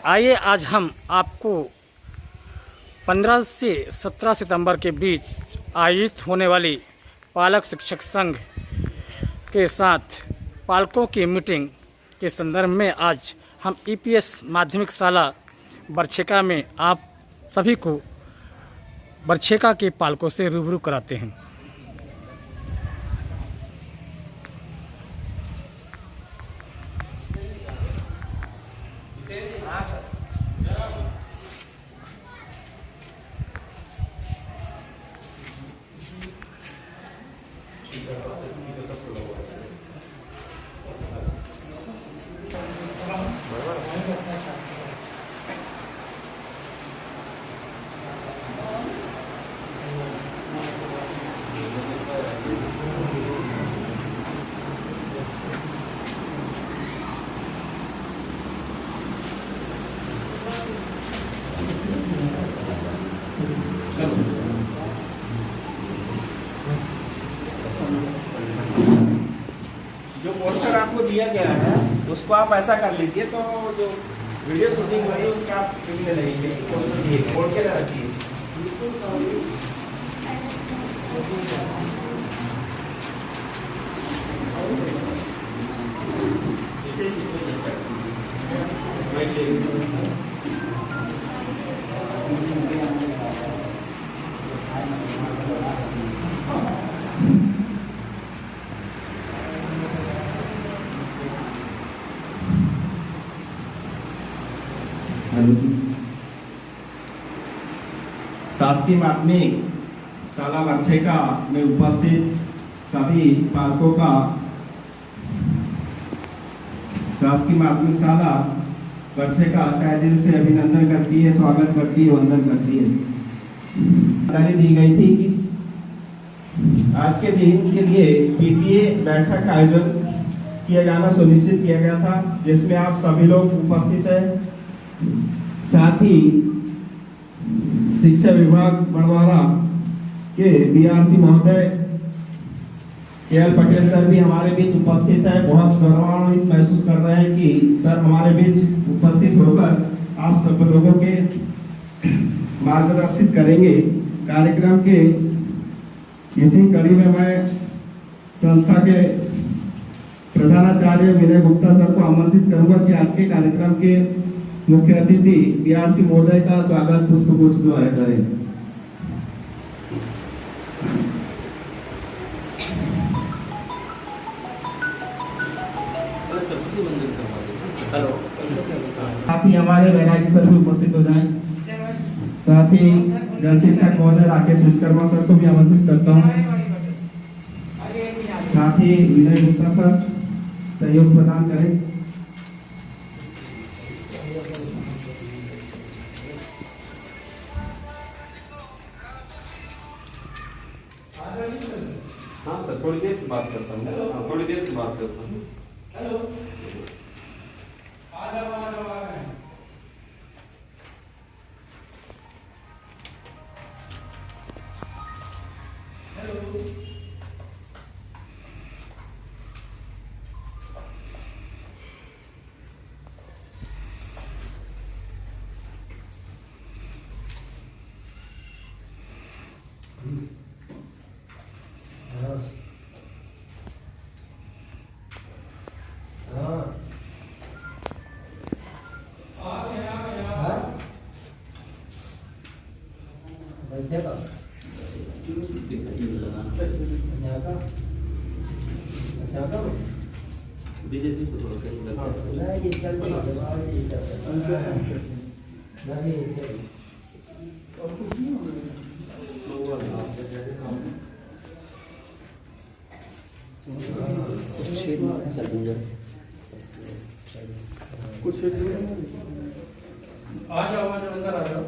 आइए आज हम आपको 15 से 17 सितंबर के बीच आयोजित होने वाली पालक शिक्षक संघ के साथ पालकों की मीटिंग के संदर्भ में आज हम ईपीएस माध्यमिक शाला बरछेका में आप सभी को बरछेका के पालकों से रूबरू कराते हैं। जो पोस्टर आपको दिया गया है उसको आप ऐसा कर लीजिए, तो जो वीडियो शूटिंग हो रही है उसका आप फिल्म ले लीजिए, पोस्टर दिए खोल के रखिए। शासकीय माध्यमिक शाला बरछेका में उपस्थित सभी पालकों का शासकीय माध्यमिक शाला बरछेका तहे दिल से अभिनंदन करती है, स्वागत करती है, वंदन करती है। जानकारी दी गई थी कि आज के दिन के लिए पीटीए बैठक का आयोजन किया जाना सुनिश्चित किया गया था, जिसमें आप सभी लोग उपस्थित हैं। साथ ही शिक्षा विभाग बड़वारा के बीआरसी महोदय केएल पटेल सर भी हमारे बीच उपस्थित है। बहुत गौरवान्वित महसूस कर रहे हैं कि सर हमारे बीच उपस्थित होकर आप सब लोगों के मार्गदर्शित करेंगे। कार्यक्रम के इसी कड़ी में मैं संस्था के प्रधानाचार्य विनय गुप्ता सर को आमंत्रित करूंगा कि आज के कार्यक्रम के मुख्य अतिथि बीआरसी महोदय का स्वागत पुष्पगुच्छ द्वारा करें। साथ ही हमारे वैरागी सर भी उपस्थित हो जाएं। साथ ही जल शिक्षक महोदय राकेश विश्वकर्मा सर को भी आमंत्रित करता हूँ। साथ ही विनय गुप्ता सर सहयोग प्रदान करें। हाँ सर, थोड़ी देर से बात करता हूँ, थोड़ी देर से बात करता हूँ। हेलो, आ जाओ। बीजेपी को थोड़ा कहीं लगता कुछ आ जाओ अंदर आ जाओ।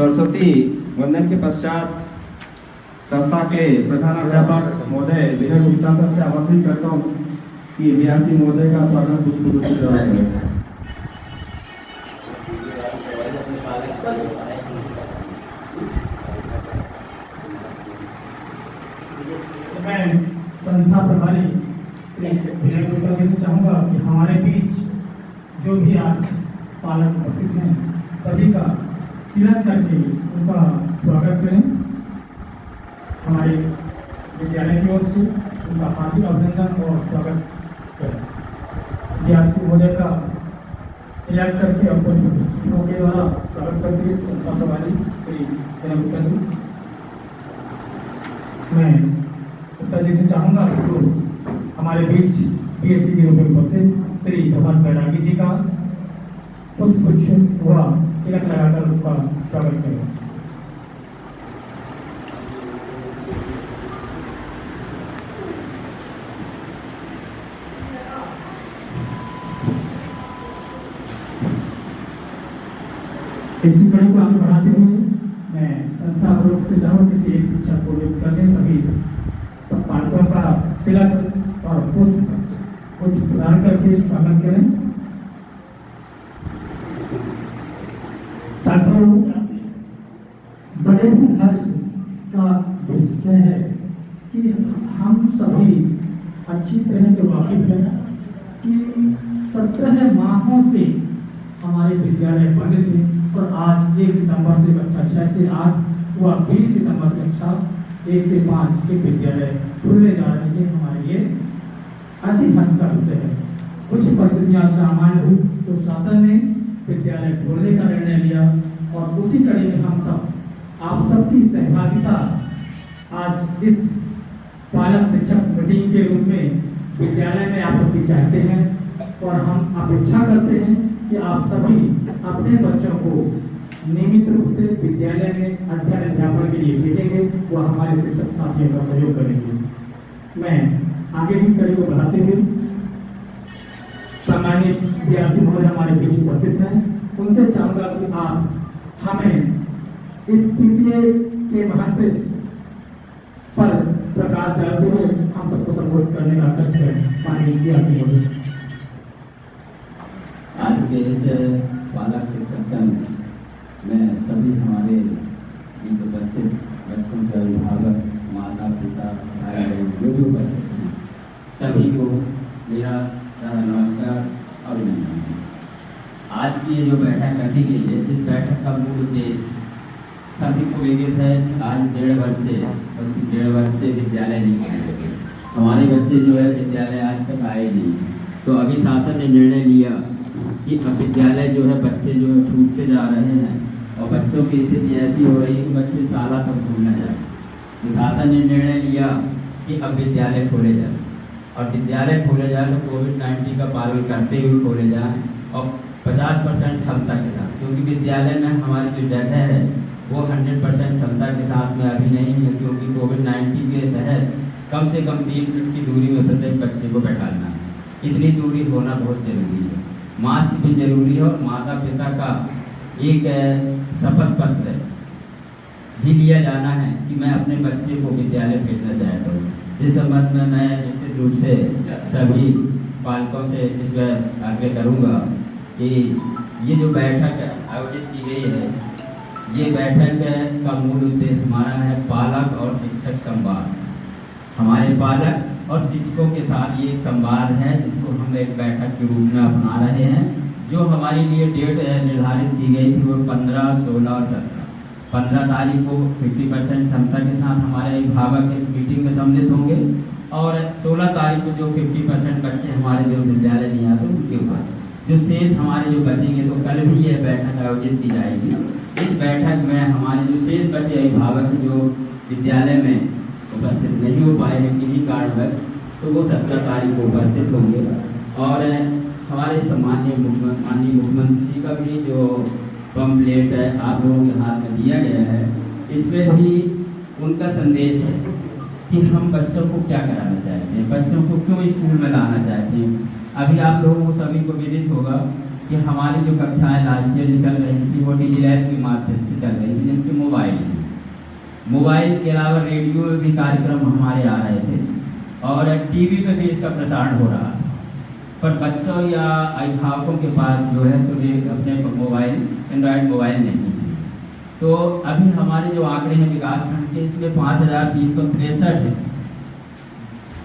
सरस्वती वंदन के पश्चात संस्था के प्रधानाध्यापक महोदय विजय गुप्ता सर से आमंत्रित करता हूँ कि बीआरसी महोदय का स्वागत पुष्प से द्वारा करें। मैं संस्था प्रभारी विजय गुप्ता जी से चाहूँगा कि हमारे बीच जो भी आज पालक उपस्थित हैं सभी का तिलक करके उनका स्वागत करें। हमारे विद्यालय की ओर से उनका हार्दिक अभिनंदन और स्वागत करें। बीआरसी महोदय का तिलक करके और पुष्पों के द्वारा स्वागत करके संस्था प्रभारी श्री विजय गुप्ता जी, मैं गुप्ता जी से चाहूँगा तो हमारे बीच बीएससी के रूप में उपस्थित श्री प्रभात बैरागी जी का पुष्पगुच्छ व तिलक लगाकर उनका स्वागत करें। इसी कड़ी को आगे बढ़ाते हुए मैं संस्था प्रमुख से चाहूँ किसी एक शिक्षक को नियुक्त करने सभी पालकों का तिलक और पुष्प कुछ प्रदान करके स्वागत करें। साथियों, बड़े ही हर्ष का विषय है कि हम सभी अच्छी तरह से वाकिफ हैं कि 17 माहों से हमारे विद्यालय बंद थे और आज 1 सितंबर से कक्षा 6 से 8 व 20 सितंबर से कक्षा 1 से 5 के विद्यालय खुलने जा रहे हैं। हमारे लिए अति हर्ष का विषय है। कुछ परिस्थितियां सामान्य हुई तो शासन ने विद्यालय खोलने का निर्णय लिया और उसी कड़ी में हम सब आप सबकी सहभागिता आज इस पालक शिक्षक मीटिंग के रूप में विद्यालय में आप सबकी चाहते हैं और हम अपेक्षा करते हैं कि आप सभी अपने बच्चों को नियमित रूप से विद्यालय में अध्ययन अध्यापन के लिए भेजेंगे व हमारे शिक्षक साथियों का सहयोग करेंगे। मैं आगे भी कड़ी को बढ़ाते हुए सम्मानित बीआरसी महोदय हमारे बीच उपस्थित हैं, उनसे चाहूंगा कि आप हमें इस पीटीए के महत्व पर प्रकाश डालते हुए हम सबको संबोधित करने का कष्ट करें। माननीय बीआरसी महोदय। आज के इस पालक शिक्षक संघ में सभी हमारे उपस्थित बच्चों के अभिभावक, माता पिता, भाई बहन जो भी उपस्थित हैं सभी को मेरा नमस्कार और अभिनंदन। आज की ये जो बैठक रखी गई है, इस बैठक का मूल उद्देश्य सभी को विदित है कि आज 1.5 वर्ष से विद्यालय नहीं खुले। हमारे बच्चे जो है विद्यालय आज तक आए नहीं, तो अभी शासन ने निर्णय लिया कि अब विद्यालय जो है बच्चे जो है छूटते जा रहे हैं और बच्चों की स्थिति ऐसी हो रही है कि बच्चे साला तक भूल न जाए। तो शासन ने निर्णय लिया कि अब विद्यालय खोले जाए और विद्यालय खोले जाए तो कोविड-19 का पालन करते हुए खोले जाए और 50% क्षमता के साथ, क्योंकि विद्यालय में हमारी जो जगह है वो 100% क्षमता के साथ में अभी नहीं है, क्योंकि कोविड-19 के तहत कम से कम 3 फीट की दूरी में प्रत्येक बच्चे को बैठाना है। इतनी दूरी होना बहुत जरूरी है, मास्क भी जरूरी है और माता पिता का एक शपथ पत्र भी लिया जाना है कि मैं अपने बच्चे को विद्यालय भेजना चाहता हूँ। जिस संबंध में मैं निश्चित रूप से सभी पालकों से इस पर आग्रह करूँगा कि ये जो बैठक आयोजित की गई है, ये बैठक का मूल उद्देश्य हमारा है पालक और शिक्षक संवाद। हमारे पालक और शिक्षकों के साथ ये एक संवाद है जिसको हम एक बैठक के रूप में अपना रहे हैं। जो हमारे लिए डेट निर्धारित की गई थी वो 15, 16 और 17। 15 तारीख को 50% क्षमता के साथ हमारे अभिभावक इस मीटिंग में सम्मिलित होंगे और 16 तारीख को जो 50% बच्चे हमारे जो विद्यालय नहीं आते उनके ऊपर जो शेष हमारे जो बचेंगे, तो कल भी यह बैठक आयोजित की जाएगी। इस बैठक में हमारे जो शेष बचे अभिभावक जो विद्यालय में उपस्थित नहीं हो पाए हैं किसी कारणवश, तो वो 17 तारीख को उपस्थित होंगे और हमारे माननीय मुख्यमंत्री जी का भी जो पम्पलेट है आप लोगों के हाथ में दिया गया है, इसमें भी उनका संदेश है कि हम बच्चों को क्या कराना चाहते हैं, बच्चों को क्यों स्कूल में लाना चाहते हैं। अभी आप लोगों को सभी को विदित होगा कि हमारी जो कक्षाएं लास्ट ईयर जो चल रही थी वो डिजिलैब के माध्यम से चल रही थी, जिनके मोबाइल के अलावा रेडियो में भी कार्यक्रम हमारे आ रहे थे और टीवी पे भी इसका प्रसारण हो रहा था। पर बच्चों या अभिभावकों के पास जो है तो ये अपने मोबाइल एंड्रॉयड मोबाइल नहीं है। तो अभी हमारे जो आंकड़े हैं विकासखंड के, इसमें 5363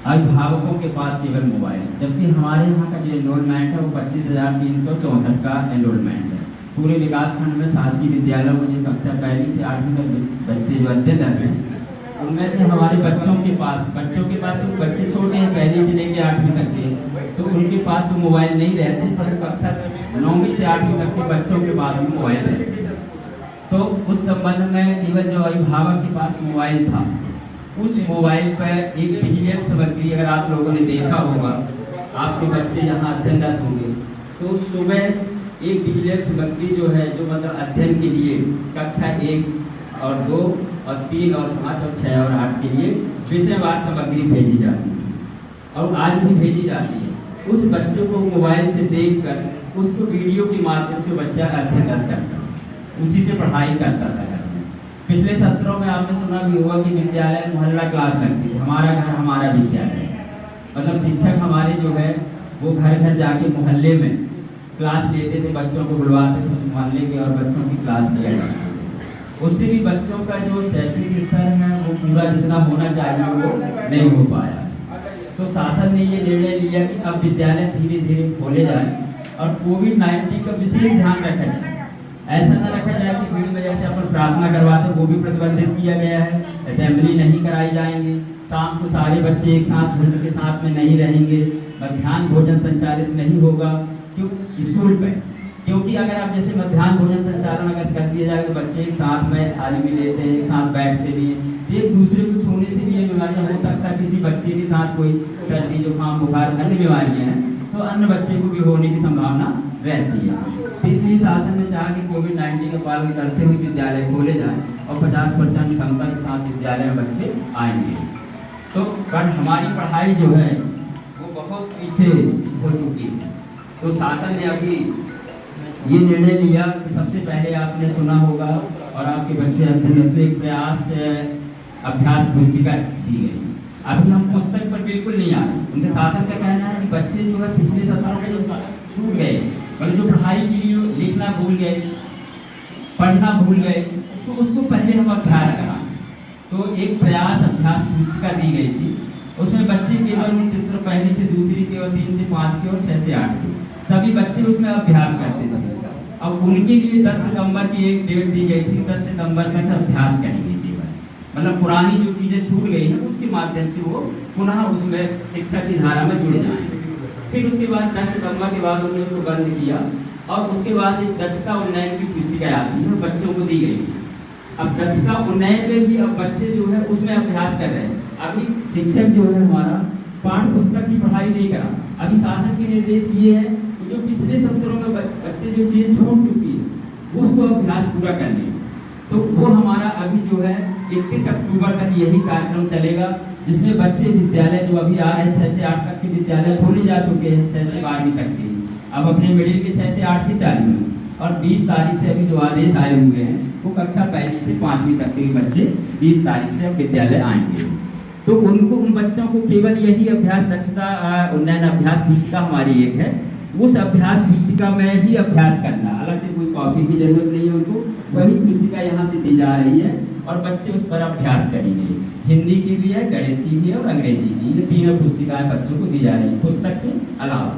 अभिभावकों के पास केवल मोबाइल, जबकि हमारे यहाँ का जो एनरोलमेंट है वो 25,364 का एनरोलमेंट है। पूरे विकासखंड में शासकीय विद्यालयों में जो कक्षा 1 से 8वीं तक बच्चे जो अध्ययन कर हैं, उनमें से हमारे बच्चों के पास तो बच्चे छोटे हैं 1 से लेकर 8वीं तक के, तो उनके पास तो मोबाइल नहीं रहते, पर कक्षा 9वीं से 8वीं तक के बच्चों के पास भी मोबाइल रहते। तो उस संबंध में केवल जो अभिभावक के पास मोबाइल था, उस मोबाइल पर एक डिजिटल सामग्री, अगर आप लोगों ने देखा होगा, आपके बच्चे यहाँ अध्ययनरत होंगे, तो सुबह एक डिजिटल सामग्री जो है, जो मतलब अध्ययन के लिए कक्षा 1 और 2 और 3 और 5 और 6 और 8 के लिए विषयवार सामग्री भेजी जाती है और आज भी भेजी जाती है। उस बच्चे को मोबाइल से देखकर उसको वीडियो के माध्यम से बच्चा अध्ययन करता, उसी से पढ़ाई करता था। पिछले सत्रों में आपने सुना भी होगा कि विद्यालय मोहल्ला क्लास लगती है, हमारा घर हमारा विद्यालय, मतलब शिक्षक हमारे जो है वो घर घर जाके मोहल्ले में क्लास लेते थे, बच्चों को बुलवाते थे मोहल्ले के और बच्चों की क्लास लिया जाता था। उससे भी बच्चों का जो शैक्षणिक स्तर है वो पूरा जितना होना चाहिए वो नहीं हो पाया। तो शासन ने ये निर्णय लिया कि अब विद्यालय धीरे धीरे खोले जाए और कोविड-19 का विशेष ध्यान रखा जाए। ऐसा न रखा जाए कि भीड़ में जैसे अपन प्रार्थना करवाते वो भी प्रतिबंधित किया गया है, असेंबली नहीं कराई जाएंगी, शाम को सारे बच्चे एक साथ भीड़ के साथ में नहीं रहेंगे, मध्याह्न भोजन संचालित नहीं होगा क्यों स्कूल पे, क्योंकि अगर आप जैसे मध्याह्न भोजन संचालन अगर कर दिया जाए तो बच्चे एक साथ में थाली में लेते हैं, एक साथ बैठते भी हैं, एक दूसरे को छूने से भी ये बीमारियाँ हो सकता है। किसी बच्चे के साथ कोई सर्दी जुकाम बुखार अन्य बीमारियाँ हैं तो अन्य बच्चे को भी होने की संभावना रहती है। इसलिए शासन ने चाहा कि कोविड-19 का पालन करते हुए विद्यालय खोले जाएं और 50% क्षमता के साथ विद्यालय में बच्चे आएंगे। तो पर हमारी पढ़ाई जो है वो बहुत पीछे हो चुकी है। तो शासन ने अभी ये निर्णय लिया कि सबसे पहले आपने सुना होगा और आपके बच्चे अध्ययन एक प्रयास अभ्यास पुस्तिका दी गई। अभी हम पुस्तक पर बिल्कुल नहीं आ रहे। उनके शासन का कहना है कि बच्चे जो है पिछले सत्रों में जो छूट गए, मतलब जो पढ़ाई के लिए लिखना भूल गए, पढ़ना भूल गए, तो उसको पहले हम अभ्यास करा। तो एक प्रयास अभ्यास पुस्तिका दी गई थी, उसमें बच्चे केवल उन चित्र 1 से 2 के और 3 से 5 के और 6 से 8 के सभी बच्चे उसमें अभ्यास करते थे। अब उनके लिए 10 सितंबर की एक डेट दी गई थी, 10 सितंबर तक अभ्यास करेंगे केवल, मतलब पुरानी जो चीजें छूट गई हैं उसके माध्यम से वो पुनः उसमें शिक्षा की धारा में जुड़ जाएंगे। फिर उसके बाद 10 सितंबर के बाद उन्होंने उसको बंद किया और उसके बाद एक दक्षता उन्नयन की पुस्तिका आती है, बच्चों को दी गई। अब दक्षता उन्नयन में भी अब बच्चे जो है उसमें अभ्यास कर रहे हैं। अभी शिक्षक जो है हमारा पाठ्य पुस्तक की पढ़ाई नहीं करा। अभी शासन के निर्देश ये है कि जो पिछले सत्रों में बच्चे जो चीज छूट चुकी है वो उसको अभ्यास पूरा करने, तो वो हमारा अभी जो है 21 अक्टूबर तक यही कार्यक्रम चलेगा, जिसमें बच्चे विद्यालय जो अभी आ रहे हैं 6 से 8 तक के विद्यालय खोले जा चुके हैं, 6 से 12वीं तक के, अब अपने मिडिल के 6 से 8 के चालू हैं और 20 तारीख से अभी जो आदेश आए हुए हैं वो कक्षा 1 से 5वीं तक के बच्चे 20 तारीख से अब विद्यालय आएंगे। तो उनको उन बच्चों को केवल यही अभ्यास दक्षता उन्नयन अभ्यास पुस्तिका हमारी एक है, उस अभ्यास पुस्तिका में ही अभ्यास करना, अलग से कोई कॉपी की जरूरत नहीं है उनको, वही पुस्तिका यहाँ से दी जा रही है और बच्चे उस पर अभ्यास करेंगे। हिंदी की भी है, गणित की भी है और अंग्रेजी की, ये तीनों पुस्तिकाएं बच्चों को दी जा रही है पुस्तक के अलावा।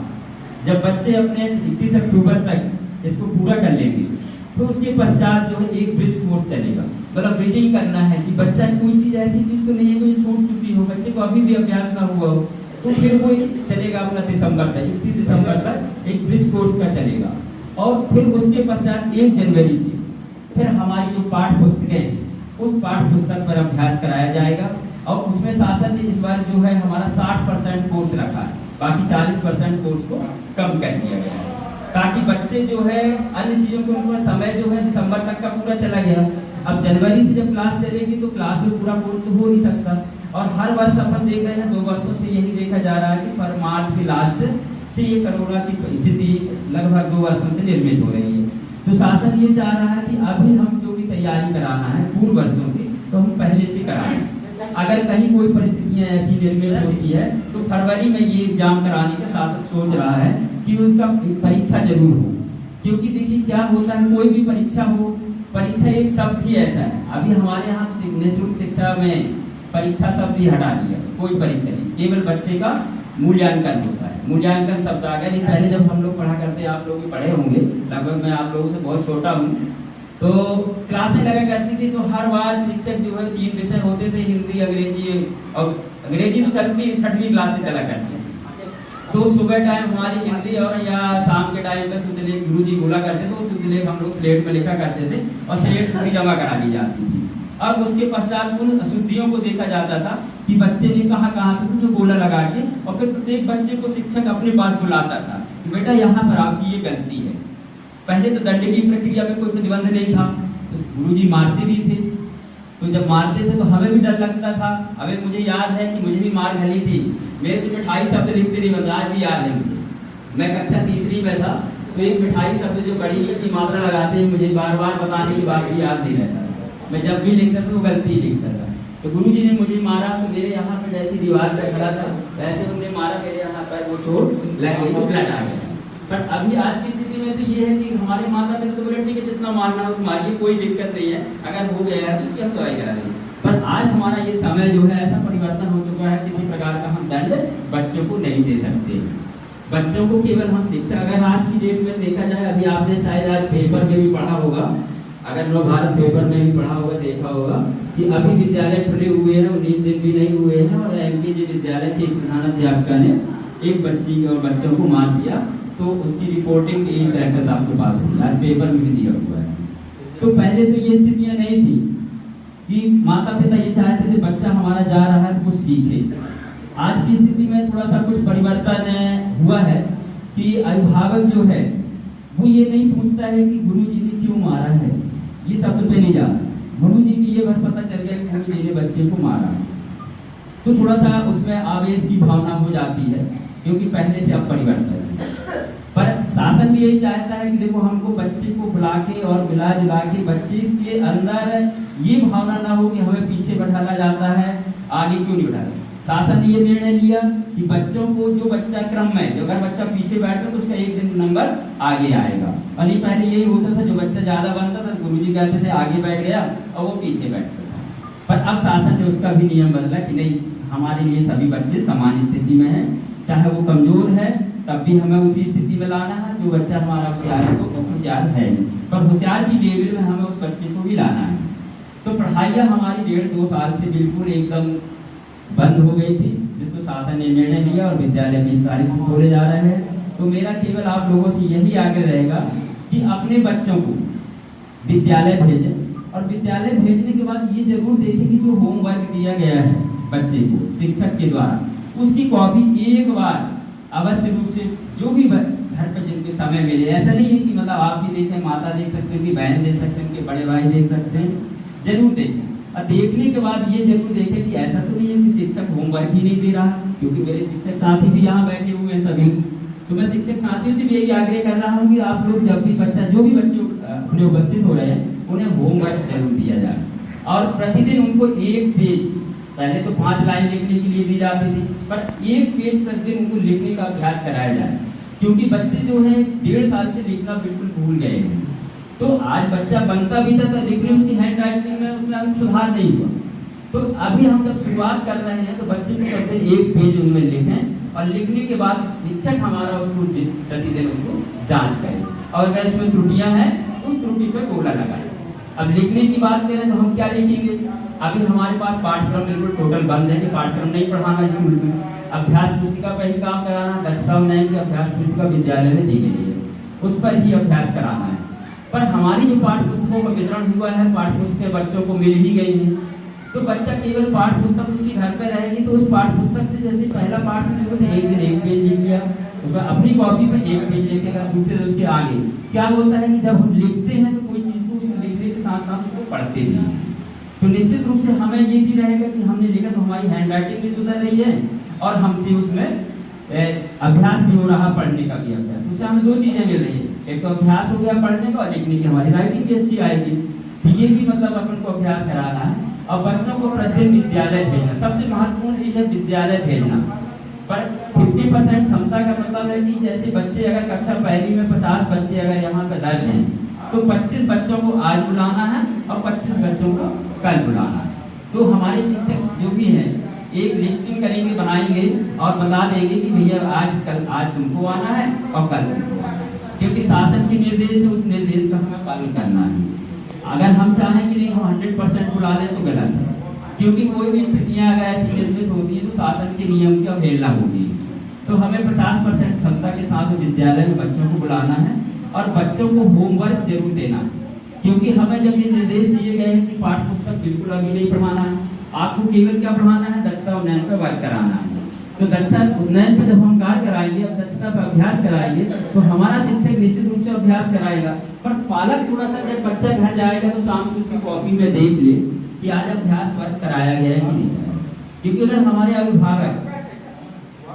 जब बच्चे अपने 21 अक्टूबर तक इसको पूरा कर लेंगे तो उसके पश्चात जो है एक ब्रिज कोर्स चलेगा, मतलब ब्रिजिंग करना है कि बच्चा कोई चीज ऐसी चीज तो नहीं है कोई छूट चुकी हो, बच्चे को अभी भी अभ्यास ना हुआ हो, तो फिर वो चलेगा अपना दिसंबर तक, 31 दिसंबर तक एक ब्रिज कोर्स का चलेगा। और फिर उसके पश्चात 1 जनवरी से फिर हमारी जो पाठ्य पुस्तकें उस पाठ्य पुस्तक पर अभ्यास कराया जाएगा। और उसमें शासन ने इस बार जो है हमारा 60% कोर्स रखा है, बाकी 40% कोर्स को कम कर दिया गया है, ताकि बच्चे जो है अन्य चीजों को उनका समय जो है दिसंबर तक का पूरा चला गया। अब जनवरी से जब क्लास चलेगी तो क्लास में पूरा कोर्स तो हो नहीं सकता। और हर वर्ष अपन देख रहे हैं 2 वर्षों से यही देखा जा रहा है कि पर मार्च के लास्ट से ये कोरोना की स्थिति लगभग 2 वर्षों से निर्मित हो रही है। तो शासन ये चाह रहा है कि अभी हम जो भी तैयारी कराना है पूर्व वर्षों की, तो हम पहले से कराएं। अगर कहीं कोई परिस्थितियां ऐसी निर्मित होती है तो फरवरी में ये एग्जाम कराने का शासक सोच रहा है कि उसका परीक्षा जरूर हो। क्योंकि देखिए क्या होता है, कोई भी परीक्षा हो, परीक्षा एक शब्द ही ऐसा है। अभी हमारे यहाँ निःशुल्क शिक्षा में परीक्षा शब्द ही हटा दिया, कोई परीक्षा नहीं, केवल बच्चे का मूल्यांकन होता है। मूल्यांकन शब्द आ गया। नहीं, पहले जब हम लोग पढ़ा करते, आप लोग भी पढ़े होंगे, लगभग मैं आप लोगों से बहुत छोटा हूँ, तो क्लासें लगा करती थी, तो हर बार शिक्षक जो है 3 विषय होते थे, हिंदी, अंग्रेजी, और अंग्रेजी तो चलती 6वीं क्लास से चला करती है। तो सुबह टाइम हमारी हिंदी और या शाम के टाइम पे शुद्धलेख गुरु जी बोला करते थे, तो शुद्धलेख हम लोग स्लेट में लिखा करते थे और स्लेट पूरी जमा करा ली जाती थी। और उसके पश्चात उन अशुद्धियों को देखा जाता था कि बच्चे ने कहाँ से जो गोला लगा के, और फिर प्रत्येक बच्चे को शिक्षक अपने पास बुलाता था कि बेटा यहाँ पर आपकी ये गलती है। पहले तो दंड की प्रक्रिया में कोई प्रतिबंध नहीं था, तो गुरुजी मारते भी थे। तो जब मारते थे तो हमें भी डर लगता था। हमें, मुझे याद है कि मुझे भी मार घली थी, मेरे से मिठाई शब्द लिखते नहीं बनता, आज भी याद है मुझे। मैं कक्षा 3री में था, तो एक मिठाई शब्द जो बड़ी की मात्रा लगाते हैं, मुझे बार बार बताने के बाद भी याद नहीं रहता। मैं जब भी लिखता था तो गलती लिखता था। तो गुरुजी ने मुझे मारा, तो मेरे यहाँ पर जैसी दीवार पर खड़ा था वैसे उन्होंने मारा, मेरे यहाँ पर वो चोट लग गई, तो ब्लड आ गया। पर अभी आज की स्थिति में तो ये है कि हमारे माता पिता तो बोले ठीक है, जितना मारना हो मारिए, कोई दिक्कत नहीं है, अगर हो गया है तो उसकी हम दवाई करा देंगे। पर आज हमारा ये समय जो है ऐसा परिवर्तन हो चुका है, किसी प्रकार का हम दंड बच्चों को नहीं दे सकते। बच्चों को केवल हम शिक्षा, अगर आज की डेट में देखा जाए, अभी आपने शायद आज पेपर में भी पढ़ा होगा, अगर नव भारत पेपर में भी पढ़ा होगा, देखा होगा कि अभी विद्यालय खुले हुए हैं, 19 दिन भी नहीं हुए हैं, और एमकेजी विद्यालय के प्रधानाध्यापिका ने एक बच्ची और बच्चों को मार दिया, तो उसकी रिपोर्टिंग एक प्रैक्टिस आपके पास थी, आज पेपर में भी दिया हुआ है। तो पहले तो ये स्थितियां नहीं थी कि माता पिता ये चाहते थे बच्चा हमारा जा रहा है तो वो सीखे। आज की स्थिति में थोड़ा सा कुछ परिवर्तन हुआ है कि अभिभावक जो है वो ये नहीं पूछता है कि गुरुजी ने क्यों मारा है, ये शब्द पे नहीं जाता। गुरुजी की ये बात पता चल गया कि गुरुजी ने बच्चे को मारा, तो थोड़ा सा उसमें आवेश की भावना हो जाती है, क्योंकि पहले से अब परिवर्तन है। पर शासन भी यही चाहता है कि देखो, हमको बच्चे को बुला के और मिला जुला के बच्चे के अंदर ये भावना ना हो कि हमें पीछे बैठाया जाता है, आगे क्यों नहीं बैठाया। शासन ने ये निर्णय लिया कि बच्चों को, जो बच्चा क्रम में, अगर बच्चा पीछे बैठता तो उसका एक दिन नंबर आगे आएगा। और नहीं, पहले यही होता था, जो बच्चा ज्यादा बनता था गुरुजी कहते थे आगे बैठ गया और वो पीछे बैठता था। पर अब शासन ने उसका भी नियम बदला कि नहीं, हमारे लिए सभी बच्चे समान स्थिति में हैं, चाहे वो कमजोर है तब भी हमें उसी स्थिति में लाना है। जो बच्चा हमारा होशियार है तो होशियार है, पर होशियार की लेवल में हमें उस बच्चे को भी लाना है। तो पढ़ाइयाँ हमारी 1.5-2 साल से बिल्कुल एकदम बंद हो गई थी, जिसको शासन ने निर्णय लिया और विद्यालय 20 तारीख से खोले जा रहे हैं। तो मेरा केवल आप लोगों से यही आग्रह रहेगा कि अपने बच्चों को विद्यालय भेजें, और विद्यालय भेजने के बाद ये जरूर देखें कि जो होमवर्क दिया गया है बच्चे को शिक्षक के द्वारा, उसकी कॉपी एक बार अवश्य रूप से, जो भी घर पर जिनके समय मिले, ऐसा नहीं है कि मतलब आप भी देखें, माता देख सकते हैं, उनकी बहन देख सकते हैं, उनके बड़े भाई देख सकते हैं, जरूर देखें। और देखने के बाद ये जरूर देखें कि ऐसा तो नहीं है कि शिक्षक होमवर्क ही नहीं दे रहा, क्योंकि मेरे शिक्षक साथी भी यहाँ बैठे हुए हैं सभी। तो मैं शिक्षक साथियों से भी यही आग्रह कर रहा हूँ कि आप लोग जब भी बच्चा, जो भी बच्चे अपने उपस्थित हो रहे हैं, उन्हें होमवर्क जरूर दिया जाए। और प्रतिदिन उनको 1 पेज, पहले तो 5 लाइन लिखने के लिए दी जाती थी, पर 1 पेज प्रतिदिन उनको लिखने का अभ्यास कराया जाए, क्योंकि बच्चे जो है 1.5 साल से लिखना बिल्कुल भूल गए हैं। तो आज बच्चा बनता भी था, लिखने उसकी हैंड राइटिंग में उसमें सुधार नहीं हुआ। तो अभी हम जब शुरुआत कर रहे हैं तो बच्चे को प्रतिदिन 1 पेज उनमें लिखें, और लिखने के बाद शिक्षक हमारा उसको प्रतिदिन उसको जांच करें, और अगर इसमें त्रुटियां हैं उस त्रुटि पर गोला लगाएं। अब लिखने की बात करें तो हम क्या लिखेंगे, अभी हमारे पास पाठ्यक्रम बिल्कुल टोटल बंद है कि पाठ्यक्रम नहीं पढ़ाना स्कूल में, अभ्यास पुस्तिका पर ही काम कराना, दक्षता उन्नयन की अभ्यास पुस्तिका विद्यालय में दी गई है, उस पर ही अभ्यास कराना है। पर हमारी जो पाठ्य पुस्तकों का वितरण हुआ है, पाठ्य पुस्तकें बच्चों को मिल ही गई हैं, तो बच्चा केवल पाठ्य पुस्तक उसकी घर पे रहेगी, तो उस पाठ्य पुस्तक से जैसे पहला पाठ से एक दिन 1 पेज लिख लिया, उसका अपनी कॉपी पर 1 पेज लिखेगा, दूसरे दिन उसके आगे। क्या होता है कि जब हम लिखते हैं तो कोई चीज़ को उसको लिखने के साथ साथ उसको पढ़ते भी हैं, तो निश्चित रूप से हमें ये भी रहेगा कि हमने लिखा तो हमारी हैंड राइटिंग भी सुधर रही है और हमसे उसमें अभ्यास भी हो रहा, पढ़ने का भी अभ्यास। उससे हमें दो चीजें मिल रही है, एक तो अभ्यास हो गया पढ़ने का और लिखने की, हमारी राइटिंग भी अच्छी आएगी। तो ये भी मतलब अपन को अभ्यास कराना है। और बच्चों को प्रतिदिन विद्यालय भेजना, सबसे महत्वपूर्ण चीज है विद्यालय भेजना। पर 50% क्षमता का मतलब है कि जैसे बच्चे अगर कक्षा पहली में 50 बच्चे अगर यहाँ पे दर्ज हैं, तो 25 बच्चों को आज बुलाना है और 25 बच्चों को कल बुलाना है। तो हमारे शिक्षक जो भी हैं एक लिस्टिंग करेंगे, बनाएंगे और बता देंगे कि भैया आज तुमको आना है और कल तुमको आना है, क्योंकि शासन के निर्देश है, उस निर्देश का हमें पालन करना है। अगर हम चाहें कि नहीं हम 100% बुला लें तो गलत है, क्योंकि कोई भी स्थितियां अगर ऐसी निर्मित होती है तो शासन के नियम की अवहेलना होगी। तो हमें 50% क्षमता के साथ विद्यालय में बच्चों को बुलाना है और बच्चों को होमवर्क जरूर देना है, क्योंकि हमें जब ये निर्देश दिए गए हैं कि पाठ्य पुस्तक बिल्कुल अभी नहीं पढ़ाना है, आपको केवल क्या पढ़ाना है, दक्षता उन्नयन पर वर्क कराना है। तो दक्षता उन्नयन पर जब हम कार्य कराएंगे, अब दक्षता पर अभ्यास कराएंगे, तो हमारा शिक्षक निश्चित रूप से अभ्यास कराएगा। पर पालक थोड़ा सा जब बच्चा घर जाएगा तो शाम को उसकी कॉपी में देख ले कि आज अभ्यास वर्क कराया गया है कि नहीं कराया। क्योंकि अगर हमारे अभिभावक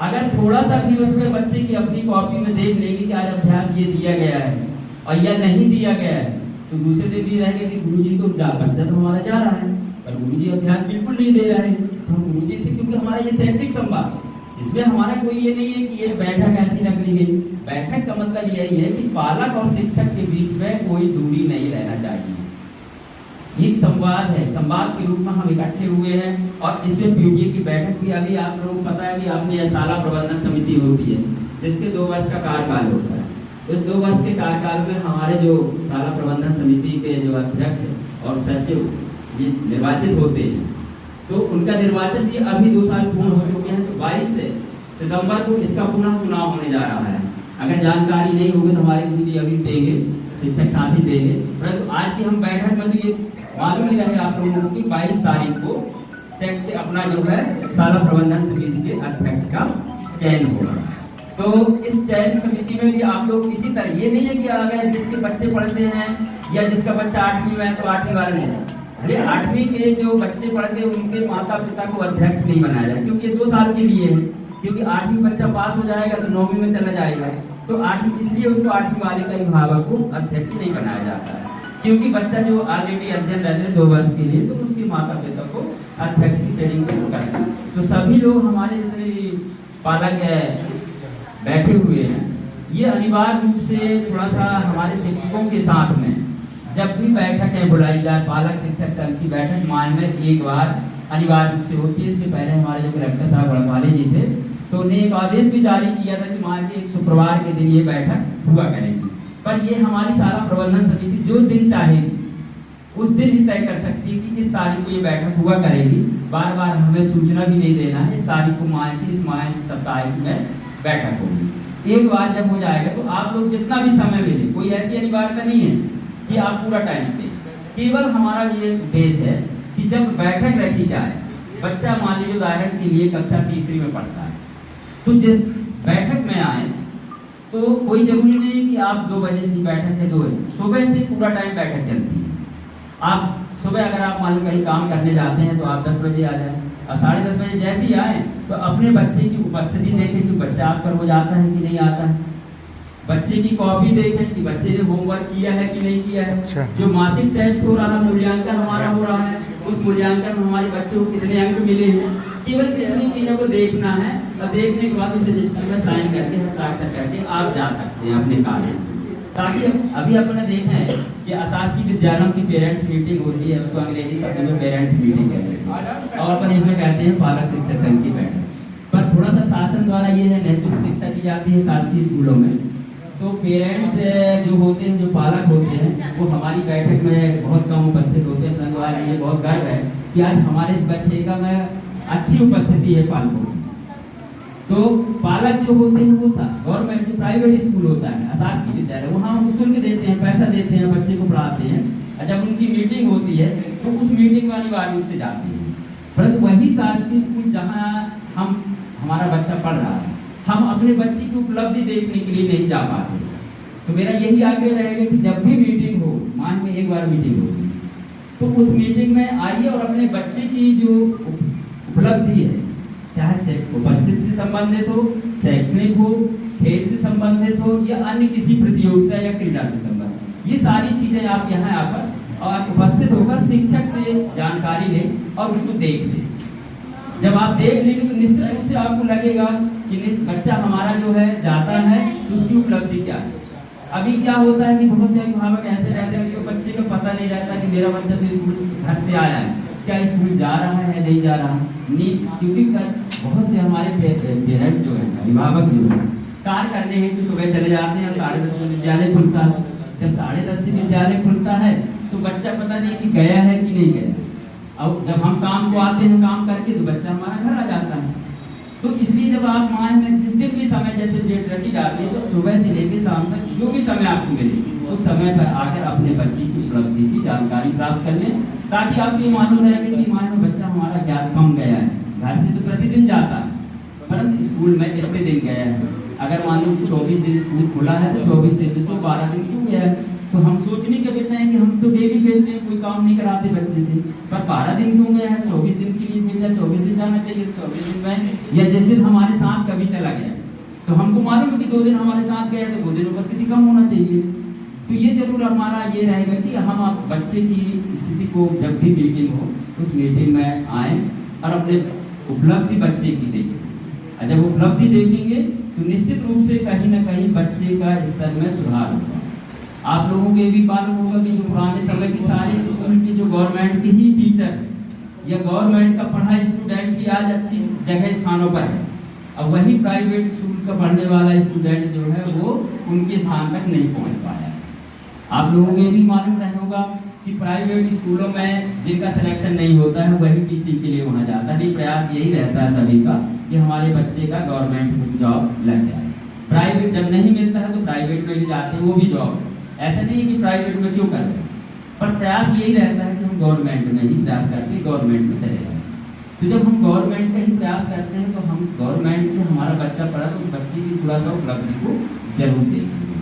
अगर थोड़ा सा भी उस पर बच्चे की अपनी कॉपी में देख लेंगे कि आज अभ्यास ये दिया गया है और या नहीं दिया गया है, तो दूसरे दिन भी रहेगा कि गुरुजी तो बच्चा तो हमारा जा रहा है पर गुरुजी अभ्यास बिल्कुल नहीं दे रहे हैं। तो गुरुजी से, क्योंकि हमारा ये शैक्षिक संवाद, इसमें हमारा कोई ये नहीं है कि ये बैठक ऐसी रख ली गई। बैठक का मतलब यही है कि पालक और शिक्षक के बीच में कोई दूरी नहीं रहना चाहिए। एक संवाद है, संवाद के रूप में हम इकट्ठे हुए हैं और इसमें पीटीए की बैठक भी अभी आप लोगों को पता है कि आपने यह शाला प्रबंधन समिति होती है जिसके 2 वर्ष का कार्यकाल होता है। उस 2 वर्ष के कार्यकाल में हमारे जो शाला प्रबंधन समिति के जो अध्यक्ष और सचिव ये निर्वाचित होते हैं, तो उनका निर्वाचन भी अभी 2 साल पूर्ण हो चुके हैं। तो 22 सितंबर को इसका पुनः चुनाव होने जा रहा है। अगर जानकारी नहीं होगी तो हमारे गुरुजी अभी देंगे, शिक्षक साथी देंगे। परंतु आज की हम बैठक में तो ये मालूम ही रहे आप लोगों को कि 22 तारीख को सेक्ट अपना जो है शाला प्रबंधन समिति के अध्यक्ष का चयन होगा। तो इस चयन समिति में भी आप लोग इसी तरह, ये नहीं है कि अगर जिसके बच्चे पढ़ते हैं या जिसका बच्चा 8वीं में है तो 8वीं वाले नहीं, अरे 8वीं के जो बच्चे पढ़ते हैं उनके माता पिता को अध्यक्ष नहीं बनाया जाए, क्योंकि ये 2 साल के लिए है। क्योंकि 8वीं बच्चा पास हो जाएगा तो 9वीं में चला जाएगा, तो 8वीं, इसलिए उसको 8वीं वाले का अभिभावक को अध्यक्ष नहीं बनाया जाता है। क्योंकि बच्चा जो ऑलरेडी अध्ययन रहते हैं 2 वर्ष के लिए, तो उसके माता पिता को अध्यक्ष की शेडिंग करेंगे। तो सभी लोग हमारे जितने पालक बैठे हुए हैं, ये अनिवार्य रूप से थोड़ा सा हमारे शिक्षकों के साथ में जब भी बैठकें बुलाई जाए, पालक शिक्षक संघ की बैठक माह में एक बार अनिवार्य रूप से होती है। इसके पहले हमारे जो कलेक्टर साहब गढ़वाले जी थे, तो उन्हें एक आदेश भी जारी किया था कि माह के एक शुक्रवार के दिन ये बैठक हुआ करेगी। पर ये हमारी शाला प्रबंधन समिति जो दिन चाहेगी उस दिन ही तय कर सकती है कि इस तारीख को ये बैठक हुआ करेगी। बार बार हमें सूचना भी नहीं देना है, इस तारीख को माह की, इस माह सप्ताह में बैठक होगी। एक बार जब हो जाएगा तो आप लोग जितना भी समय मिले, कोई ऐसी अनिवार्यता नहीं है कि आप पूरा टाइम दें। केवल हमारा ये उद्देश्य है कि जब बैठक रखी जाए, बच्चा मान लीजिए उदाहरण के लिए कक्षा 3री में पढ़ता है, तो जब बैठक में आए तो कोई जरूरी नहीं कि आप 2 बजे से बैठक है 2 बजे, सुबह से पूरा टाइम बैठक चलती है। आप सुबह अगर आप मान लो कहीं काम करने जाते हैं तो आप 10 बजे आ जाए और 10:30 बजे जैसे ही आए तो अपने बच्चे की उपस्थिति देखें कि बच्चा आपका रोज आता है कि नहीं आता है, बच्चे की कॉपी देखें कि बच्चे ने होमवर्क किया है कि नहीं किया है। जो मासिक टेस्ट हो रहा है, मूल्यांकन हमारा हो रहा है, उस मूल्यांकन में हमारे बच्चों को कितने अंक मिले हैं, केवल इतनी चीजों को देखना है और देखने के बाद उस रजिस्टर में साइन करके हस्ताक्षर करके आप जा सकते हैं अपने कार्य। ताकि अभी अपने देखें है कि अशासकीय विद्यालयों की पेरेंट्स मीटिंग होती है, उसको अंग्रेजी शब्द में पेरेंट्स मीटिंग कहते हैं और अपन इसमें कहते हैं पालक शिक्षक संघ की बैठक। पर थोड़ा सा शासन द्वारा ये है निःशुल्क शिक्षा दी जाती है शासकीय स्कूलों में, तो पेरेंट्स जो होते हैं, जो पालक होते हैं, वो हमारी बैठक में बहुत कम उपस्थित होते हैं। संघवार मुझे बहुत गर्व है कि आज हमारे इस बच्चे का में अच्छी उपस्थिति है पालकों की। तो पालक जो होते हैं वो गवर्नमेंट जो प्राइवेट स्कूल होता है, अशासकीय विद्यालय, वहाँ हम शुल्क देते हैं, पैसा देते हैं, बच्चे को पढ़ाते हैं और जब उनकी मीटिंग होती है तो उस मीटिंग में अनिवार्य रूप से जाते हैं। परंतु वही शासकीय स्कूल जहाँ हमारा बच्चा पढ़ रहा है, हम अपने बच्चे की उपलब्धि देखने के लिए नहीं जा पाते। तो मेरा यही आग्रह रहेगा कि जब भी मीटिंग हो, माह में एक बार मीटिंग होगी, तो उस मीटिंग में आइए और अपने बच्चे की जो उपलब्धि है, चाहे उपस्थित से संबंधित हो, शैक्षणिक हो, खेल से संबंधित हो या अन्य किसी प्रतियोगिता या क्रीड़ा से संबंधित, ये सारी चीजें आप यहाँ आकर और उपस्थित होकर शिक्षक से जानकारी लें और उनको देख लें। जब आप देख लेंगे तो निश्चित रूप से आपको लगेगा कि बच्चा हमारा जो है जाता है तो उसकी उपलब्धि क्या है। अभी क्या होता है कि बहुत से अभिभावक ऐसे रहते हैं कि बच्चे को पता नहीं रहता कि मेरा बच्चा तो स्कूल घर से आया है, क्या स्कूल जा रहा है नहीं जा रहा नहीं, क्योंकि बहुत से हमारे पेरेंट्स जो है, अभिभावक जो है, कार्य करने हैं तो सुबह चले जाते हैं, 10:30 में विद्यालय खुलता है। जब 10:30 से विद्यालय खुलता है तो बच्चा पता नहीं कि गया है कि नहीं गया। अब जब हम शाम को आते हैं काम करके तो बच्चा हमारा घर आ जाता है। तो इसलिए जब आप माह में जिस दिन भी समय जैसे डेट रखी जाती है तो सुबह से लेकर शाम तक जो भी समय आपको मिले उस समय पर आकर अपने बच्चे की उपलब्धि की जानकारी प्राप्त कर लें, ताकि आपको ये मालूम रहेगा कि माह में बच्चा हमारा ज्यादा कम गया है। घर से तो प्रतिदिन जाता है परंतु स्कूल में कितने दिन गया है। अगर मान लो 24 दिन स्कूल खुला है तो 24 दिन में से 12 दिन क्यों गया है। तो हम सोचने के विषय है कि हम तो डेली भेजते हैं, कोई काम नहीं कराते बच्चे से, पर 12 दिन क्यों गया है, 24 दिन के लिए भेजा, 24 दिन जाना चाहिए, 24 दिन में या जिस दिन हमारे साथ कभी चला गया तो हमको मालूम है कि 2 दिन हमारे साथ गया तो 2 दिन उपस्थिति कम होना चाहिए। तो ये जरूर हमारा ये रहेगा कि हम आप बच्चे की स्थिति को जब भी मीटिंग हो उस मीटिंग में आए और अपने उपलब्धि बच्चे की देखें। और जब उपलब्धि देखेंगे तो निश्चित रूप से कहीं ना कहीं बच्चे का स्तर में सुधार होगा। आप लोगों को ये भी मालूम होगा कि जो पुराने समय की सारे स्कूल की जो गवर्नमेंट के ही टीचर्स या गवर्नमेंट का पढ़ा स्टूडेंट ही आज अच्छी जगह स्थानों पर है, अब वही प्राइवेट स्कूल का पढ़ने वाला स्टूडेंट जो है वो उनके स्थान तक नहीं पहुंच पाया। आप लोगों को ये भी मालूम रहे होगा कि प्राइवेट स्कूलों में जिनका सिलेक्शन नहीं होता है वही टीचिंग के लिए वहाँ जाता है। प्रयास यही रहता है सभी का कि हमारे बच्चे का गवर्नमेंट में जॉब लग जाए। प्राइवेट जब नहीं मिलता है तो प्राइवेट में भी जाते हैं, वो भी जॉब, ऐसा नहीं है कि प्राइवेट में क्यों करते हैं, पर प्रयास यही रहता है कि हम गवर्नमेंट में ही प्रयास करके गवर्नमेंट में चले जाए। तो जब हम गवर्नमेंट का ही प्रयास करते हैं तो हम गवर्नमेंट में हमारा बच्चा पढ़ा तो बच्चे की थोड़ा सा उपलब्धि को जरूर देखेंगे।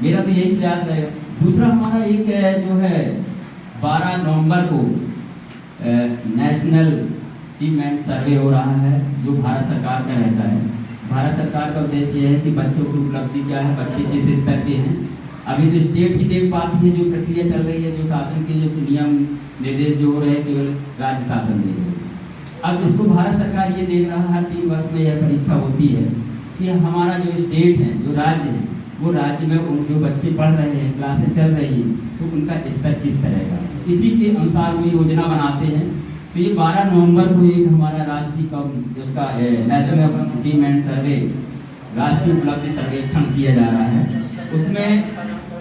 मेरा तो यही प्रयास रहेगा। दूसरा हमारा एक जो है 12 नवंबर को नेशनल अचीवमेंट सर्वे हो रहा है जो भारत सरकार का रहता है। भारत सरकार का उद्देश्य यह है कि बच्चों की उपलब्धि क्या है, बच्चे किस स्तर के हैं। अभी तो स्टेट ही देख पाती है, जो प्रक्रिया चल रही है, जो शासन के जो नियम निर्देश जो हो रहे हैं केवल राज्य शासन दे रहे हैं। अब इसको भारत सरकार ये देख रहा है, हर 3 वर्ष में यह परीक्षा होती है कि हमारा जो स्टेट है, जो राज्य है, वो राज्य में उन जो बच्चे पढ़ रहे हैं, क्लासें चल रही हैं, तो उनका स्तर किस तरह का, इसी के अनुसार वो योजना बनाते हैं। तो ये 12 नवंबर को एक हमारा राष्ट्रीय उसका नेशनल अचीवमेंट सर्वे, राष्ट्रीय उपलब्धि सर्वेक्षण किया जा रहा है। उसमें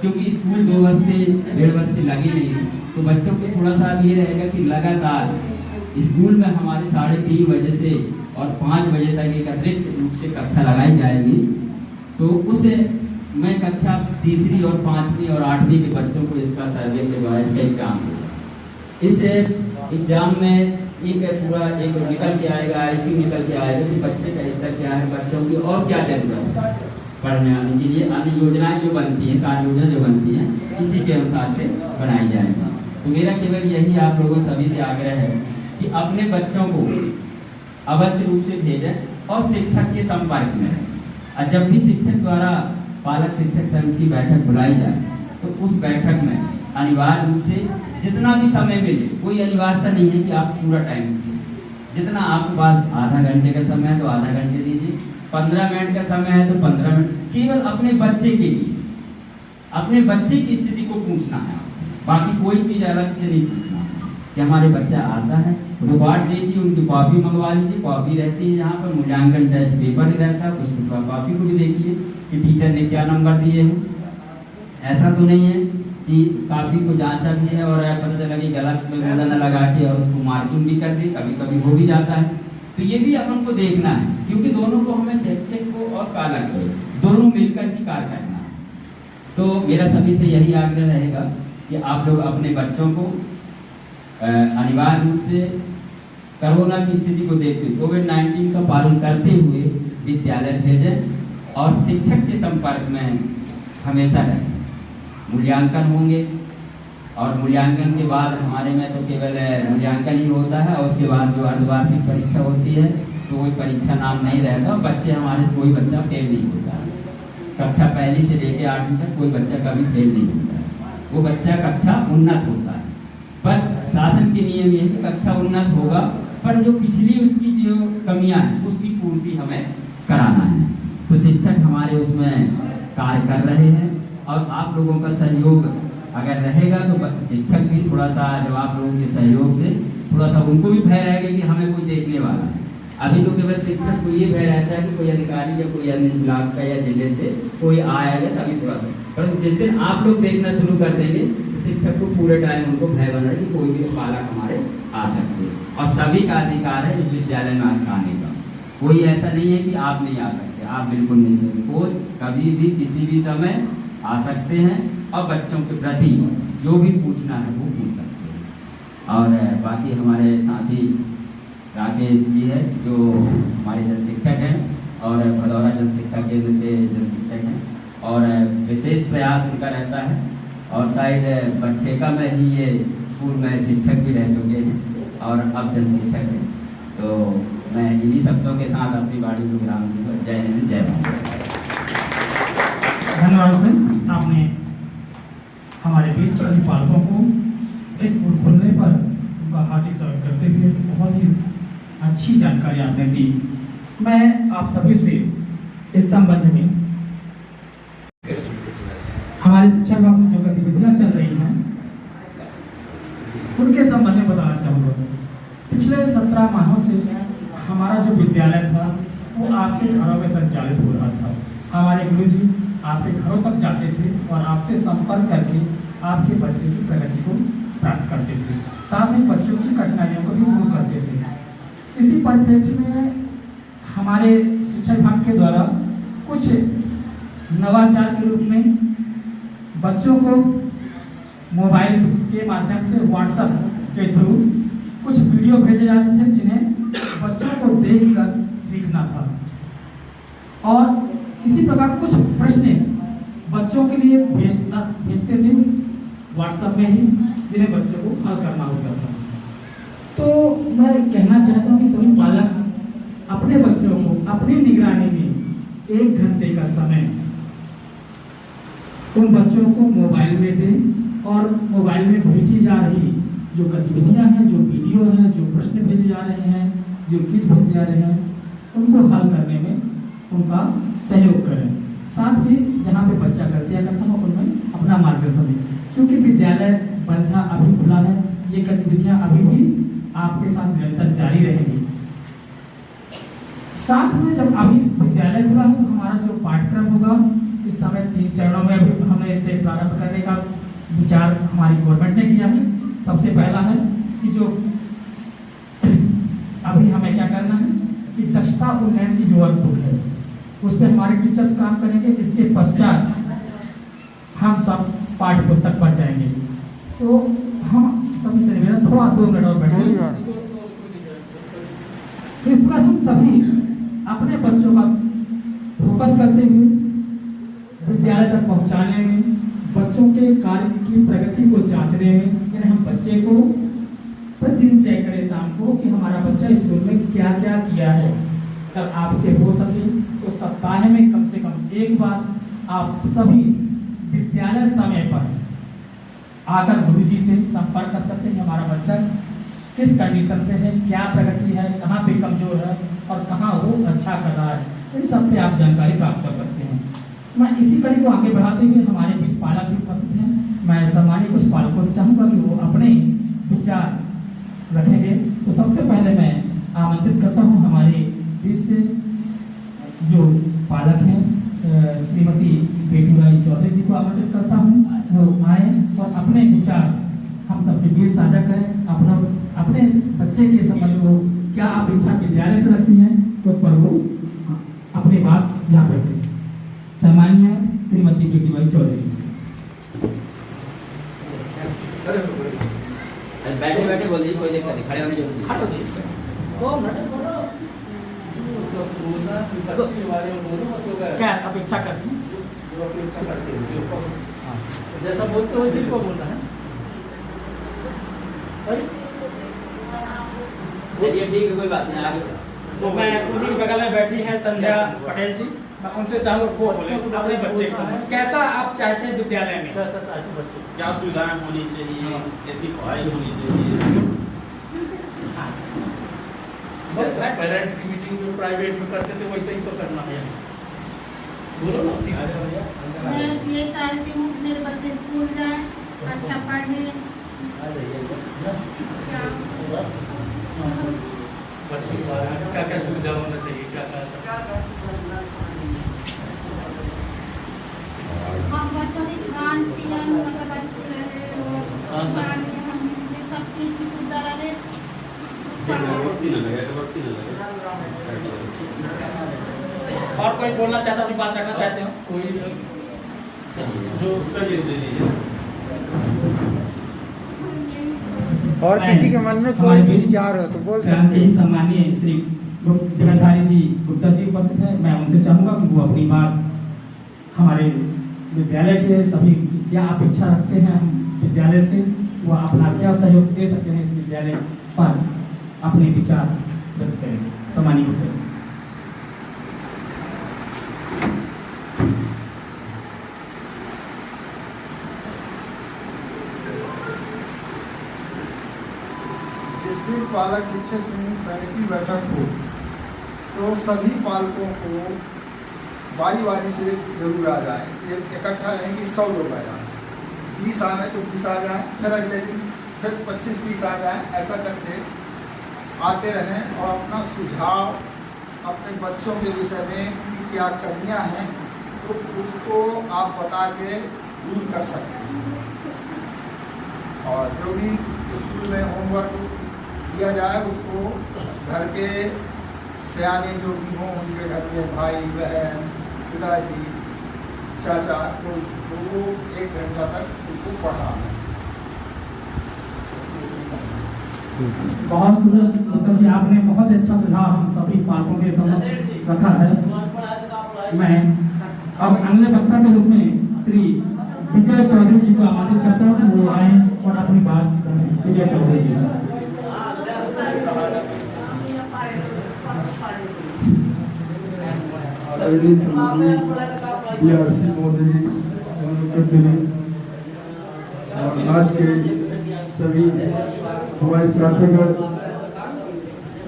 क्योंकि स्कूल 2 वर्ष से 1.5 वर्ष से लगे नहीं, तो बच्चों को थोड़ा सा ये रहेगा कि लगातार स्कूल में हमारे 3:30 बजे से और 5 बजे तक एक अतिरिक्त रूप से कक्षा लगाई जाएगी। तो उस में कक्षा 3री और 5वीं और 8वीं के बच्चों को इसका सर्वे के द्वारा इसका एग्जाम होगा। इस एग्जाम में एक पूरा एक निकल के आएगा, IQ निकल के आएगा कि बच्चे का स्तर क्या है, बच्चों की और क्या जरूरत है पढ़ने आने के लिए। अन्य योजनाएं जो बनती हैं, कार्य योजना जो बनती हैं, इसी के अनुसार से बनाई जाएगी। तो मेरा केवल यही आप लोगों सभी से आग्रह है कि अपने बच्चों को अवश्य रूप से भेजें और शिक्षक के संपर्क में रहें। और जब भी शिक्षक द्वारा पालक शिक्षक संघ की बैठक बुलाई जाए तो उस बैठक में अनिवार्य रूप से जितना भी समय मिले, कोई अनिवार्यता नहीं है कि आप पूरा टाइम दीजिए, जितना आपके पास आधा घंटे का समय है तो आधा घंटे दीजिए, 15 मिनट का समय है तो 15 मिनट, केवल अपने बच्चे के लिए, अपने बच्चे की स्थिति को पूछना है। बाकी कोई चीज अलग से नहीं पूछना कि हमारे बच्चा आता है, रिकॉर्ड देखिए, उनकी कॉपी मंगवा लीजिए, कॉपी रहती है यहाँ पर, मूल्यांकन टेस्ट पेपर ही रहता है, उसकी कॉपी को भी देखिए कि टीचर ने क्या नंबर दिए हैं। ऐसा तो नहीं है कि कॉपी को जांचा भी है और पता चला कि गलत में गोला न लगा के और उसको मार्किंग भी कर दी, कभी कभी हो भी जाता है। तो ये भी अपन को देखना है, क्योंकि दोनों को हमें शिक्षक को और पालक को दोनों मिलकर ही कार्य करना है। तो मेरा सभी से यही आग्रह रहेगा कि आप लोग अपने बच्चों को अनिवार्य रूप से कोरोना की स्थिति को देखते हुए कोविड-19 का पालन करते हुए विद्यालय भेजें और शिक्षक के संपर्क में हमेशा रहें। मूल्यांकन होंगे और मूल्यांकन के बाद हमारे में तो केवल मूल्यांकन ही होता है और उसके बाद जो अर्धवार्षिक परीक्षा होती है तो कोई परीक्षा नाम नहीं रहता। बच्चे हमारे से कोई बच्चा फेल नहीं होता है। कक्षा पहली से लेकर 8वीं तक कोई बच्चा कभी फेल नहीं होता है। वो बच्चा कक्षा उन्नत होता है। पर शासन के नियम ये है कि कक्षा उन्नत होगा, पर जो पिछली उसकी जो कमियां हैं उसकी पूर्ति हमें कराना है। तो शिक्षक हमारे उसमें कार्य कर रहे हैं और आप लोगों का सहयोग अगर रहेगा तो शिक्षक भी थोड़ा सा, जब आप लोगों के सहयोग से थोड़ा सा उनको भी भय रहेगा कि हमें कोई देखने वाला है। अभी तो केवल शिक्षक को ये भय रहता है कि कोई अधिकारी या कोई अन्य ब्लॉक का या जिले से कोई आएगा तभी थोड़ा सा, पर जिस दिन आप लोग देखना शुरू कर देंगे तो शिक्षक को पूरे टाइम उनको भय बना है कि कोई भी बालक हमारे आ सकते हैं। और सभी का अधिकार है इस विद्यालय में आने का। कोई ऐसा नहीं है कि आप नहीं आ सकते, आप बिल्कुल नहीं सकते। कोच कभी भी किसी भी समय आ सकते हैं और बच्चों के प्रति जो भी पूछना है वो पूछ सकते हैं। और बाकी हमारे साथी राकेश जी है जो हमारे जन शिक्षक हैं और भदौरा जन शिक्षा केंद्र के जन शिक्षक हैं, और विशेष प्रयास उनका रहता है। और शायद बच्चेका में ही ये स्कूल में शिक्षक भी रह चुके हैं और अब जन शिक्षक हैं। तो मैं इन्हीं शब्दों के साथ अपनी वाणी को विराम दूंगा। जय हिंद, जय भारत। धन्यवाद सर, आपने हमारे बीच सभी पालकों को स्कूल खुलने पर उनका हार्दिक स्वागत करते हुए बहुत ही अच्छी जानकारी आपने दी। मैं आप सभी से इस संबंध में हमारे शिक्षा विभाग से जो गतिविधियां चल रही हैं उनके संबंध में बताना चाहूँगा। पिछले 17 माहों से हमारा जो विद्यालय था वो आपके घरों में संचालित हो रहा था। हमारे गुरुजी आपके घरों तक जाते थे और आपसे संपर्क करके आपके बच्चे की प्रगति को प्राप्त करते थे, साथ ही बच्चों की कठिनाइयों को भी दूर करते थे। इसी परिप्रेक्ष्य में हमारे शिक्षा विभाग के द्वारा कुछ नवाचार के रूप में बच्चों को मोबाइल के माध्यम से व्हाट्सएप के थ्रू कुछ वीडियो भेजे जाते थे जिन्हें बच्चों को देखकर सीखना था। और इसी प्रकार कुछ प्रश्न बच्चों के लिए भेजते थे व्हाट्सएप में ही, जिन्हें बच्चों को हल करना होता था। तो मैं कहना चाहता हूँ कि सभी पालक अपने बच्चों को अपनी निगरानी में 1 घंटे का समय उन बच्चों को मोबाइल में दें और मोबाइल में भेजी जा रही जो गतिविधियां हैं, जो वीडियो हैं, जो प्रश्न भेजे जा रहे हैं, जो क्विज भेजे जा रहे हैं, उनको हल करने में उनका सहयोग करें। साथ ही जहाँ पे बच्चा गलतियाँ करता हो उनमें अपना मार्गदर्शन दें। चूँकि विद्यालय बंधा अभी खुला है, ये गतिविधियाँ अभी भी आपके साथ निरंतर जारी रहेगी। साथ में जब अभी विद्यालय खुला है तो हमारा जो पाठ्यक्रम होगा इस समय 3 चरणों में अभी हमने इसे प्रारंभ करने का विचार हमारी गवर्नमेंट ने किया है। सबसे पहला है कि जो अभी हमें क्या करना है कि दक्षता उन्नयन की जो वर्कबुक है उस पर हमारे टीचर्स काम करेंगे। इसके पश्चात हम सब पाठ्य पुस्तक पर जाएंगे। तो हम सभी से निवेदन थोड़ा 2 मिनट और बैठेंगे। इस पर हम सभी अपने बच्चों का फोकस करते हुए विद्यालय तक पहुंचाने में, बच्चों के कार्य की प्रगति को जांचने में, यानी हम बच्चे को प्रतिदिन चेक करें शाम को कि हमारा बच्चा स्कूल में क्या क्या किया है। तब आपसे हो सके तो सप्ताह में कम से कम 1 बार आप सभी विद्यालय समय पर आकर गुरुजी से संपर्क कर सकते हैं। हमारा बच्चा किस कंडीशन पे है, क्या प्रगति है, कहाँ पे कमजोर है और कहाँ वो अच्छा कर रहा है, इन सब पे आप जानकारी प्राप्त कर सकते हैं। मैं इसी कड़ी को आगे बढ़ाते हुए हमारे बीच पालक भी उपस्थित हैं। मैं सम्मानित कुछ पालकों से चाहूँगा कि वो अपने विचार रखेंगे। तो सबसे पहले मैं आमंत्रित करता हूँ हमारे बीच से जो पालक हैं श्रीमती बेटीबाई चौधरी जी को आमंत्रित करता हूँ। वो आए और अपने विचार हम सबके बीच साझा करें। अपने बच्चे के संबंध में क्या अपेक्षा विद्यालय से रखती हैं उस पर वो अपनी बात यहाँ पे रखें। सम्मानीय श्रीमती बेटीबाई चौधरी। बैठे बैठे बोलिए, कोई दिक्कत नहीं, खड़े होने जरूरी क्या अपेक्षा करती हैं? जैसा बोलते हो दिल को बोलना है। चलिए ठीक है, कोई बात नहीं, आगे तो मैं उन्हीं बगल में बैठी हैं संध्या पटेल जी, मैं उनसे चाहूँगा वो बोले अपने बच्चे के साथ कैसा आप चाहते हैं विद्यालय में, कैसा चाहते बच्चे क्या सुविधाएं होनी चाहिए, कैसी पढ़ाई होनी चाहिए। बस पेरेंट्स की मीटिंग जो प्राइवेट में करते थे वैसे ही तो करना है। बोलो ना। मैं ये चाहती हूँ कि मेरे बच्चे स्कूल जाएं, अच्छा पढ़ें। बच्चों के बारे में क्या क्या सुविधा होना चाहिए, क्या क्या हम बच्चों की खान पीन मतलब अच्छी रहे और ये सब चीज़ की सुविधा रहे। और कोई बोलना चाहता अपनी बात रखना चाहते हो कोई जो दे दीजिए। और किसी के मन में कोई भी विचार हो तो बोल सकते हैं। सम्मानीय श्री जगतधारी जी गुप्ता जी उपस्थित हैं, मैं उनसे चाहूँगा कि वो अपनी बात हमारे विद्यालय के सभी क्या अपेक्षा रखते हैं हम विद्यालय से, वो अपना क्या सहयोग दे सकते हैं इस विद्यालय पर अपने विचार व्यक्त करेंगे। सम्मानीय गुप्ता जी। जिस दिन पालक शिक्षक संघ की बैठक हो तो सभी पालकों को बारी बारी से जरूर आ जाए। ये इकट्ठा नहीं कि 100 लोग आ जाए, 20 आ गए तो 20 आ जाए, फिर अगले दिन फिर 25-30 आ जाए, ऐसा करके आते रहें और अपना सुझाव अपने बच्चों के विषय में कि क्या कमियां हैं तो उसको आप बता के दूर कर सकते हैं। और जो भी स्कूल में होमवर्क दिया जाए उसको घर के सियाने जो भी हों उनके घर के भाई बहन पिताजी चाचा तो वो 1 घंटा तक उनको पढ़ा। बहुत सुंदर गुप्ता जी, आपने बहुत अच्छा सुझाव हम सभी पालकों के समक्ष रखा है। मैं अब अगले वक्ता के रूप में श्री विजय चौधरी जी को आमंत्रित करता हूँ कि वो आए और अपनी बात करें। विजय चौधरी जी। आज के सभी हमारे साथीगण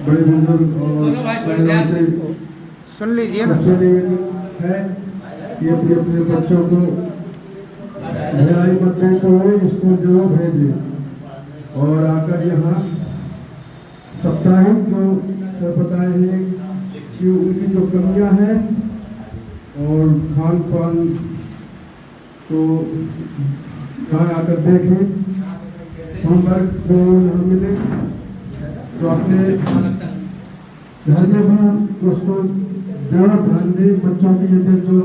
बड़े बुजुर्ग और से सुन लीजिए ना। बच्चे निवेदन है कि अपने अपने बच्चों को ढिलाई मत दें तो वो स्कूल जरूर भेजें और आकर यहाँ साप्ताहिक जो सर बताए हैं कि उनकी जो कमियां हैं और खान पान तो यहाँ आकर देखें, होमवर्क जो यहाँ मिले तो अपने घर में भी उसको जरूर ध्यान दें। बच्चों की यदि जो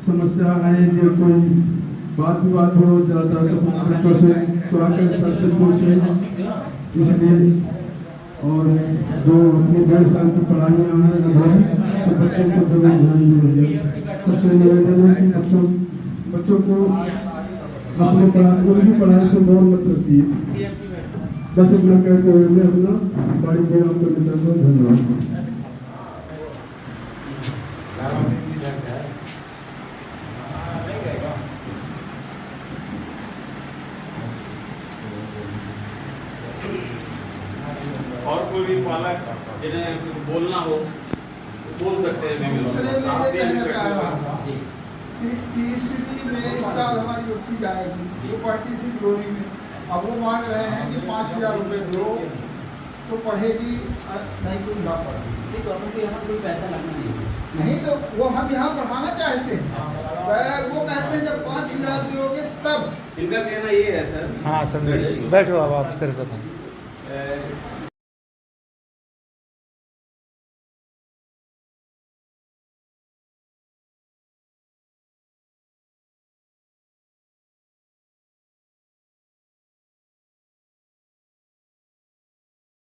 समस्या आए या कोई बात विवाद हो जाता है तो बच्चों से तो आकर सर से पूछें। इसलिए और जो अपनी 1.5 साल की पढ़ाइयाँ हैं तो बच्चों को जरूर ध्यान देंगे। सबसे निवेदन है कि बच्चों को अपने उनकी पढ़ाई से मोह मत रखिए। बस इतना कहते हुए मैं अपना बाड़ी विराम करना चाहता हूँ। धन्यवाद। और कोई भी पालक जिन्हें बोलना हो बोल सकते हैं। दूसरे में ये कहना चाह रहा था कि तीसरी में इस साल हमारी बच्ची जाएगी, वो पढ़ती थी ग्लोरी में, अब वो मांग रहे हैं कि 5,000 रुपये दो तो पढ़ेगी, नहीं तो ना पढ़ेगी। यहाँ कोई पैसा लगना नहीं तो वो हम यहाँ पढ़ाना चाहते हैं, वो कहते हैं जब 5,000 दोगे तब। इनका कहना ये है सर। हाँ समझ बैठो अब आप सर बताएं।